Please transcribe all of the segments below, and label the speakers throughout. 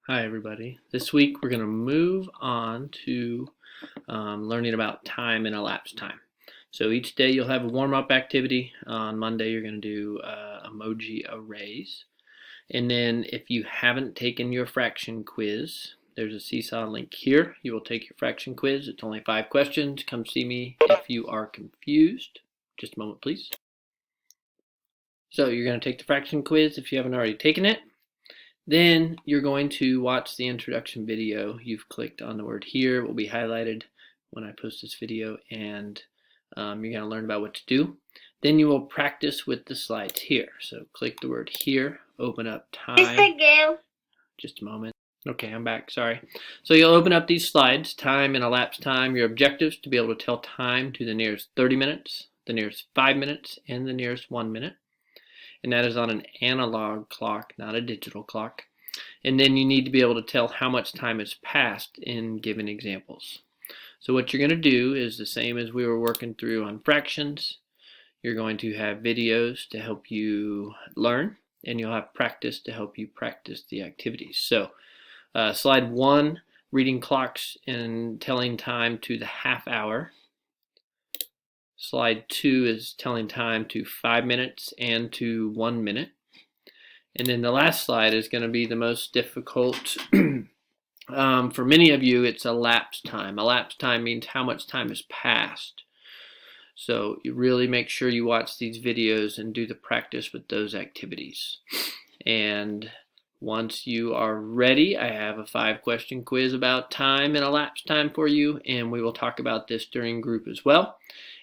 Speaker 1: Hi everybody. This week we're going to move on to learning about time and elapsed time. So each day you'll have a warm-up activity. On Monday you're going to do emoji arrays. And then if you haven't taken your fraction quiz, there's a Seesaw link here. You will take your fraction quiz. It's only 5 questions. Come see me if you are confused. Just a moment, please. So you're going to take the fraction quiz if you haven't already taken it. Then you're going to watch the introduction video. You've clicked on the word here. It will be highlighted when I post this video, and you're going to learn about what to do. Then you will practice with the slides here. So click the word here, open up time.
Speaker 2: Mr. Gale.
Speaker 1: Just a moment. Okay, I'm back, sorry. So you'll open up these slides, time and elapsed time, your objectives to be able to tell time to the nearest 30 minutes, the nearest 5 minutes, and the nearest 1 minute. And that is on an analog clock, not a digital clock. And then you need to be able to tell how much time has passed in given examples. So what you're going to do is the same as we were working through on fractions. You're going to have videos to help you learn, and you'll have practice to help you practice the activities. So slide 1, reading clocks and telling time to the half hour. Slide 2 is telling time to 5 minutes and to 1 minute. And then the last slide is going to be the most difficult. For many of you, it's elapsed time. Elapsed time means how much time has passed. So you really make sure you watch these videos and do the practice with those activities. And once you are ready, I have a 5-question quiz about time and elapsed time for you, and we will talk about this during group as well.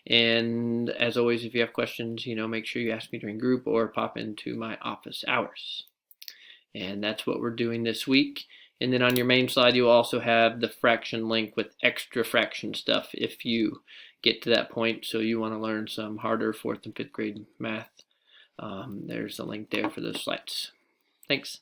Speaker 1: And as always, if you have questions, make sure you ask me during group or pop into my office hours. And that's what we're doing this week. And then on your main slide, you'll also have the fraction link with extra fraction stuff if you get to that point. So you want to learn some harder 4th and 5th grade math. There's a link there for those slides. Thanks.